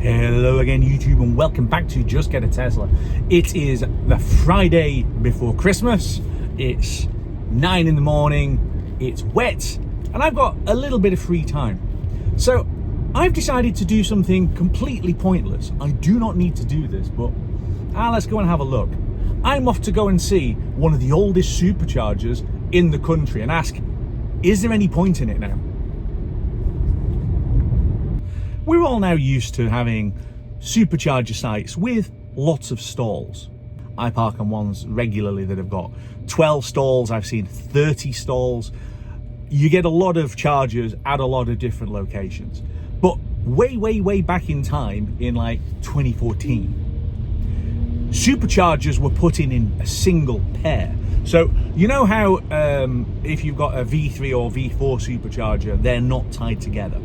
Hello again YouTube, and welcome back to Just Get a Tesla. It is the Friday before Christmas. It's 9 in the morning, it's wet, and I've got a little bit of free time. So I've decided to do something completely pointless. I do not need to do this, but let's go and have a look. I'm off to go and see one of the oldest superchargers in the country and ask, is there any point in it now? We're all now used to having supercharger sites with lots of stalls. I park on ones regularly that have got 12 stalls. I've seen 30 stalls. You get a lot of chargers at a lot of different locations. But way back in time, in like 2014, superchargers were put in a single pair. So you know how if you've got a V3 or V4 supercharger, they're not tied together.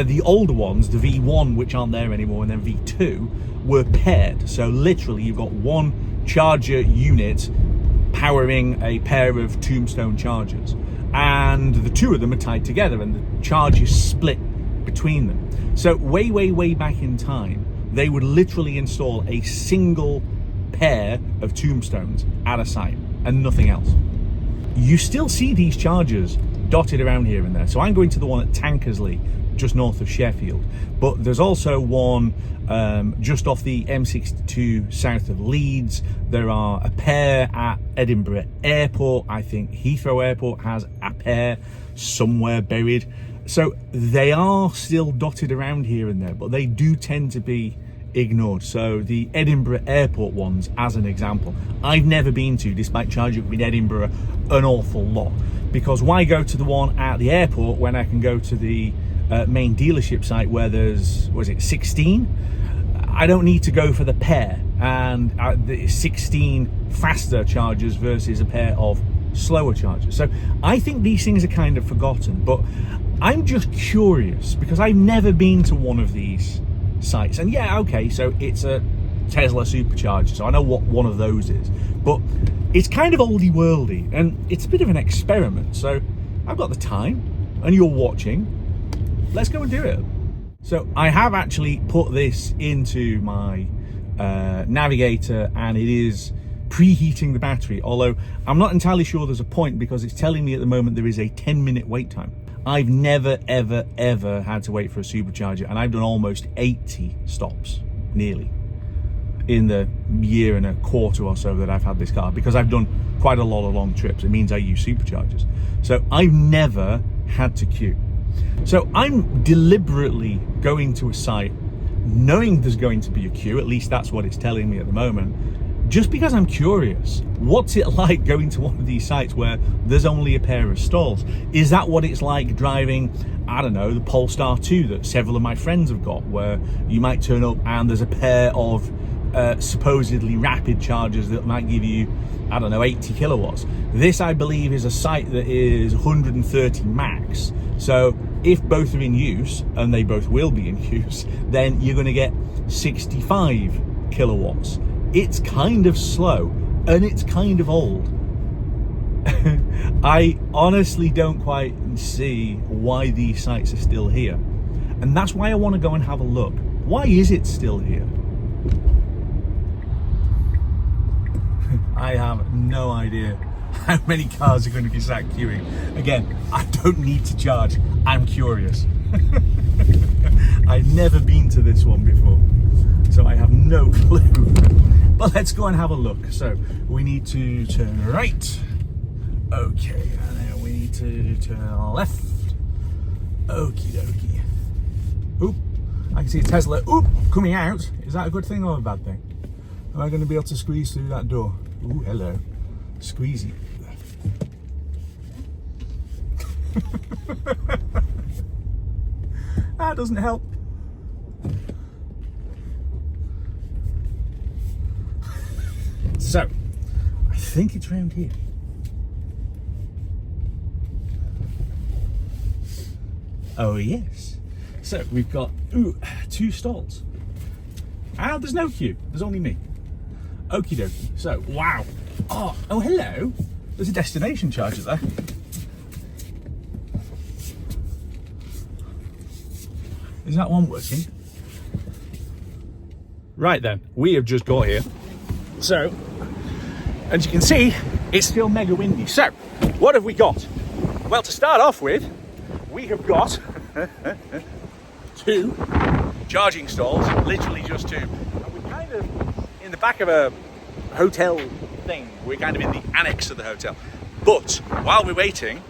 The older ones, the V1, which aren't there anymore, and then V2, were paired. So literally you've got one charger unit powering a pair of Tombstone chargers, and the two of them are tied together and the charge is split between them. So way back in time, they would literally install a single pair of Tombstones at a site and nothing else. You still see these chargers dotted around here and there. So I'm going to the one at Tankersley, just north of Sheffield, but there's also one just off the M62 south of Leeds. There are a pair at Edinburgh Airport. I think Heathrow Airport has a pair somewhere buried. So they are still dotted around here and there, but they do tend to be ignored. So the Edinburgh Airport ones, as an example, I've never been to, despite charging up in Edinburgh an awful lot, because why go to the one at the airport when I can go to the main dealership site where there's, was it 16? I don't need to go for the pair and the 16 faster chargers versus a pair of slower chargers. So I think these things are kind of forgotten, but I'm just curious because I've never been to one of these sites. And yeah, okay, so it's a Tesla supercharger, so I know what one of those is, but it's kind of oldie worldy and it's a bit of an experiment. So I've got the time and you're watching. Let's go and do it. So I have actually put this into my navigator and it is preheating the battery, although I'm not entirely sure there's a point because it's telling me at the moment there is a 10-minute wait time. I've never ever had to wait for a supercharger, and I've done almost 80 stops nearly in the year and a quarter or so that I've had this car, because I've done quite a lot of long trips. It means I use superchargers, so I've never had to queue. So I'm deliberately going to a site knowing there's going to be a queue, at least that's what it's telling me at the moment, just because I'm curious. What's it like going to one of these sites where there's only a pair of stalls? Is that what it's like driving, I don't know, the Polestar 2 that several of my friends have got, where you might turn up and there's a pair of supposedly rapid chargers that might give you, I don't know, 80 kilowatts. This, I believe, is a site that is 130 max. So if both are in use, and they both will be in use, then you're going to get 65 kilowatts. It's kind of slow and it's kind of old. I honestly don't quite see why these sites are still here. And that's why I want to go and have a look. Why is it still here? I have no idea how many cars are going to be sat queuing. Again, I don't need to charge. I'm curious. I've never been to this one before, so I have no clue. But let's go and have a look. So we need to turn right. Okay, and then we need to turn left. Okie dokie. Oop, I can see a Tesla. Oop, coming out. Is that a good thing or a bad thing? Am I going to be able to squeeze through that door? Ooh, hello. Squeezy. That doesn't help. So, I think it's round here. Oh yes. So we've got two stalls. There's no queue. There's only me. Okie dokie. So wow. Oh hello. There's a destination charger there. Is that one working? Right then, we have just got here. So, as you can see, it's still mega windy. So, what have we got? Well, to start off with, we have got 2 charging stalls, literally just 2. And we're kind of in the back of a hotel thing. We're kind of in the annex of the hotel. But while we're waiting,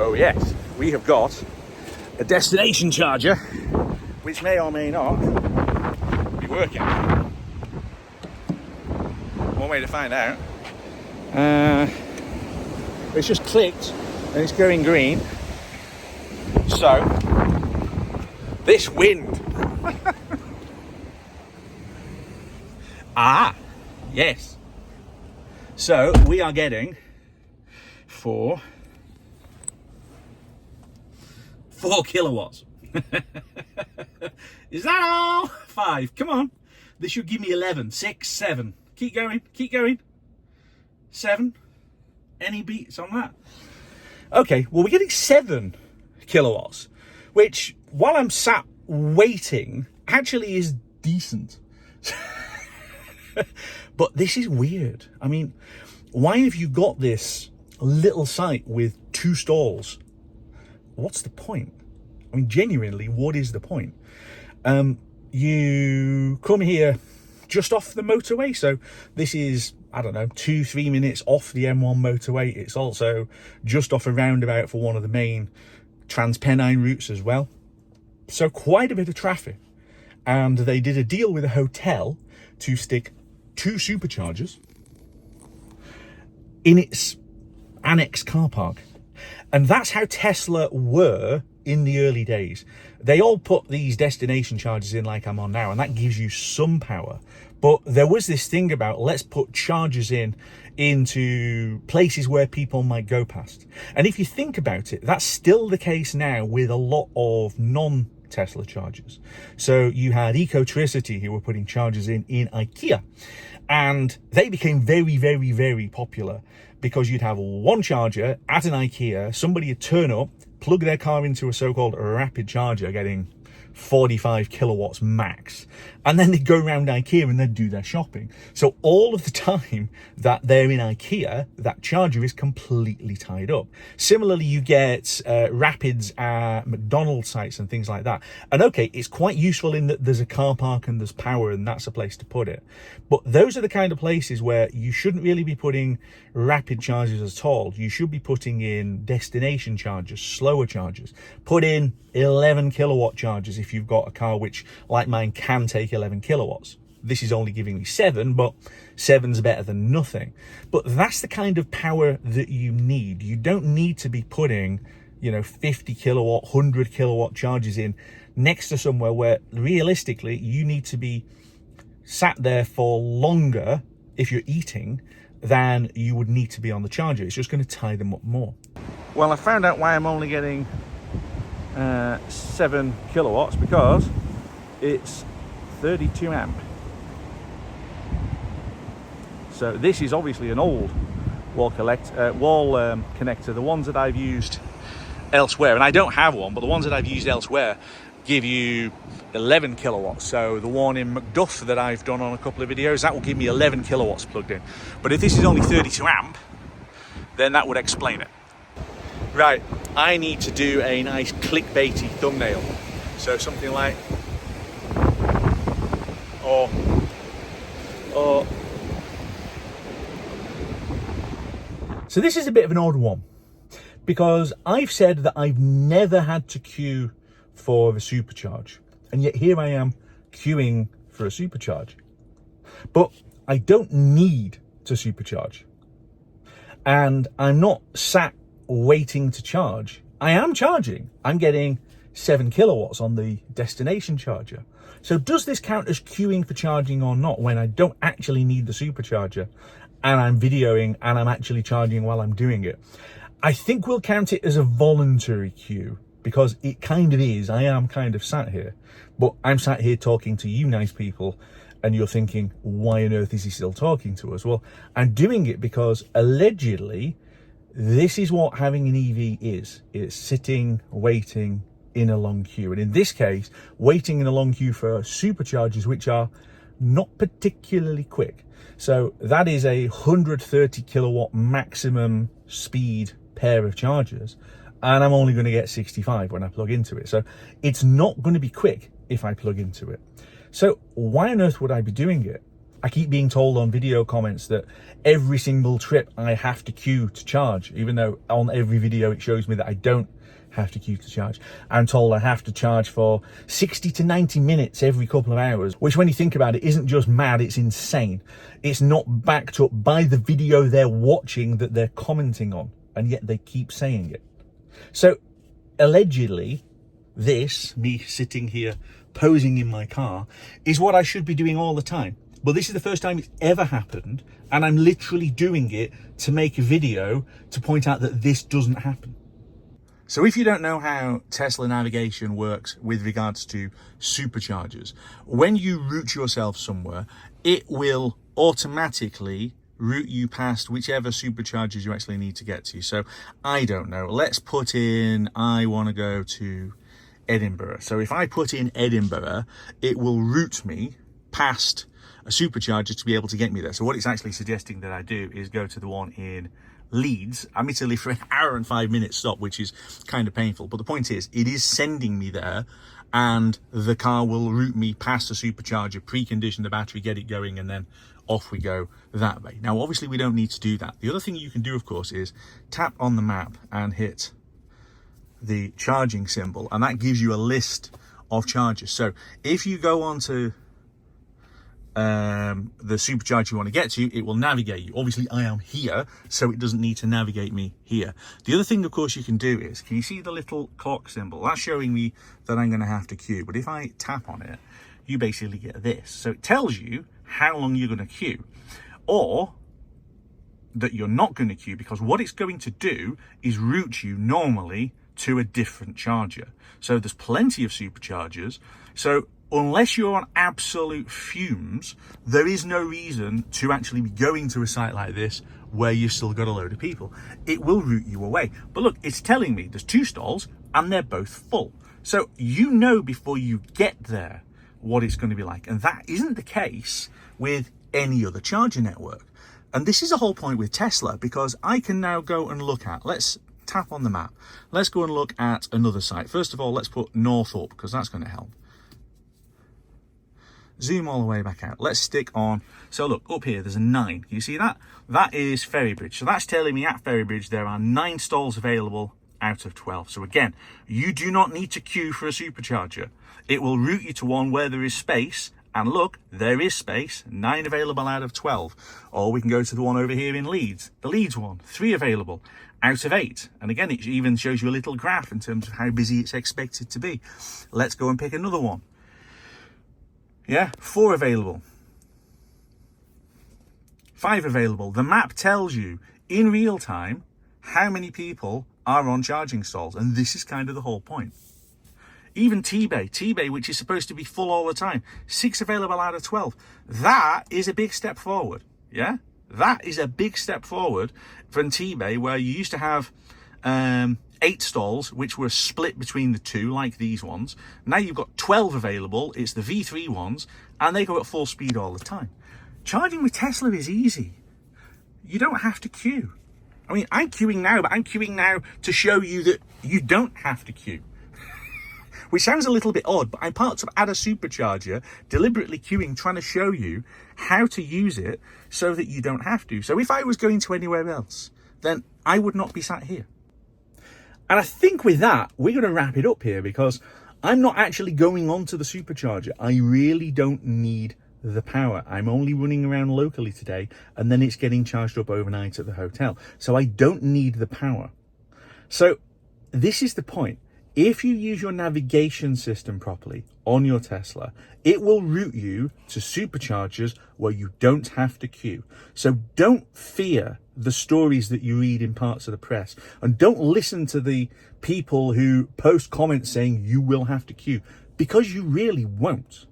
oh yes, we have got a destination charger, which may or may not be working. One way to find out. It's just clicked and it's going green. So, this wind. Ah, yes. So, we are getting 4 kilowatts. Is that all? 5. Come on. This should give me 11. 6, 7. Keep going. Keep going. 7. Any beats on that? Okay, well, we're getting 7 kilowatts, which, while I'm sat waiting, actually is decent. But this is weird. I mean, why have you got this little site with 2 stalls? What's the point? I mean, genuinely, what is the point? You come here just off the motorway. So this is, I don't know, 2-3 minutes off the M1 motorway. It's also just off a roundabout for one of the main Transpennine routes as well. So quite a bit of traffic. And they did a deal with a hotel to stick 2 superchargers in its annex car park. And that's how Tesla were in the early days. They all put these destination chargers in like I'm on now, and that gives you some power. But there was this thing about, let's put chargers into places where people might go past. And if you think about it, that's still the case now with a lot of non-Tesla chargers. So you had Ecotricity, who were putting chargers in IKEA, and they became very, very, very popular because you'd have one charger at an IKEA, somebody would turn up, plug their car into a so-called rapid charger, getting 45 kilowatts max, and then they'd go around IKEA and they'd do their shopping. So all of the time that they're in IKEA, that charger is completely tied up. Similarly, you get rapids at McDonald's sites and things like that. And okay, it's quite useful in that there's a car park and there's power and that's a place to put it. But those are the kind of places where you shouldn't really be putting rapid chargers at all. You should be putting in destination chargers, slower chargers. Put in 11 kilowatt chargers if you've got a car which, like mine, can take 11 kilowatts. This is only giving me 7, but 7's better than nothing. But that's the kind of power that you need. You don't need to be putting, 50 kilowatt, 100 kilowatt chargers in next to somewhere where realistically you need to be sat there for longer if you're eating than you would need to be on the charger. It's just going to tie them up more. Well, I found out why I'm only getting 7 kilowatts, because it's 32 amp. So this is obviously an old wall connector. The ones that I've used elsewhere, and I don't have one, but the ones that I've used elsewhere give you 11 kilowatts. So the one in Macduff that I've done on a couple of videos, that will give me 11 kilowatts plugged in. But if this is only 32 amp, then that would explain it. Right, I need to do a nice clickbaity thumbnail. So something like, or so this is a bit of an odd one, because I've said that I've never had to queue for the supercharge, and yet here I am queuing for a supercharge. But I don't need to supercharge, and I'm not sat waiting to charge. I am charging. I'm getting 7 kilowatts on the destination charger. So does this count as queuing for charging or not, when I don't actually need the supercharger and I'm videoing and I'm actually charging while I'm doing it? I think we'll count it as a voluntary queue, because it kind of is. I am kind of sat here, but I'm sat here talking to you nice people, and you're thinking, why on earth is he still talking to us? Well, I'm doing it because allegedly this is what having an EV is. It's sitting, waiting, in a long queue. And in this case, waiting in a long queue for superchargers, which are not particularly quick. So that is a 130 kilowatt maximum speed pair of chargers, and I'm only going to get 65 when I plug into it. So it's not going to be quick if I plug into it. So why on earth would I be doing it? I keep being told on video comments that every single trip I have to queue to charge, even though on every video it shows me that I don't have to queue to charge. I'm told I have to charge for 60 to 90 minutes every couple of hours, which when you think about it isn't just mad, it's insane. It's not backed up by the video they're watching that they're commenting on, and yet they keep saying it. So allegedly, this, me sitting here posing in my car, is what I should be doing all the time. But this is the first time it's ever happened, and I'm literally doing it to make a video to point out that this doesn't happen. So if you don't know how Tesla navigation works with regards to superchargers, when you route yourself somewhere, it will automatically route you past whichever superchargers you actually need to get to. So I don't know, let's put in, I want to go to Edinburgh. So if I put in Edinburgh, it will route me past a supercharger to be able to get me there. So what it's actually suggesting that I do is go to the one in Leeds, admittedly for an hour and 5 minute stop, which is kind of painful. But the point is, it is sending me there, and the car will route me past the supercharger, precondition the battery, get it going, and then off we go that way. Now, obviously, we don't need to do that. The other thing you can do, of course, is tap on the map and hit the charging symbol, and that gives you a list of chargers. So if you go on to the supercharger you want to get to, it will navigate you. Obviously I am here, so it doesn't need to navigate me here. The other thing, of course, you can do is, can you see the little clock symbol? That's showing me that I'm going to have to queue. But if I tap on it, you basically get this. So it tells you how long you're going to queue, or that you're not going to queue, because what it's going to do is route you normally to a different charger. So there's plenty of superchargers. So unless you're on absolute fumes, there is no reason to actually be going to a site like this where you've still got a load of people. It will route you away. But look, it's telling me there's 2 stalls and they're both full. So you know before you get there what it's going to be like. And that isn't the case with any other charger network. And this is the whole point with Tesla, because I can now go and look at, let's tap on the map. Let's go and look at another site. First of all, let's put north up, because that's going to help. Zoom all the way back out. Let's stick on, so look, up here there's a 9. Can you see that? That is Ferrybridge. So that's telling me at Ferrybridge there are 9 stalls available out of 12. So again, you do not need to queue for a supercharger. It will route you to one where there is space, and look, there is space, 9 available out of 12. Or we can go to the one over here in Leeds, the Leeds one, 3 available out of 8. And again, it even shows you a little graph in terms of how busy it's expected to be. Let's go and pick another one. Yeah, 4 available, 5 available. The map tells you in real time how many people are on charging stalls, and this is kind of the whole point. Even T-Bay, which is supposed to be full all the time, 6 available out of 12. That is a big step forward. Yeah, that is a big step forward from T-Bay, where you used to have 8 stalls, which were split between the 2, like these ones. Now you've got 12 available. It's the V3 ones, and they go at full speed all the time. Charging with Tesla is easy. You don't have to queue. I mean, I'm queuing now, but I'm queuing now to show you that you don't have to queue. Which sounds a little bit odd, but I'm parked up at a supercharger, deliberately queuing, trying to show you how to use it so that you don't have to. So if I was going to anywhere else, then I would not be sat here. And I think with that, we're going to wrap it up here, because I'm not actually going on to the supercharger. I really don't need the power. I'm only running around locally today, and then it's getting charged up overnight at the hotel. So I don't need the power. So this is the point. If you use your navigation system properly on your Tesla, it will route you to superchargers where you don't have to queue. So don't fear the stories that you read in parts of the press, and don't listen to the people who post comments saying you will have to queue, because you really won't.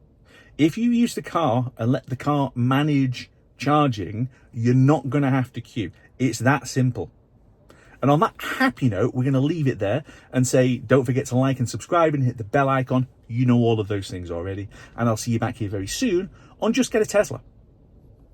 If you use the car and let the car manage charging, you're not going to have to queue. It's that simple. And on that happy note, we're going to leave it there and say, don't forget to like and subscribe and hit the bell icon. You know all of those things already. And I'll see you back here very soon on Just Get a Tesla.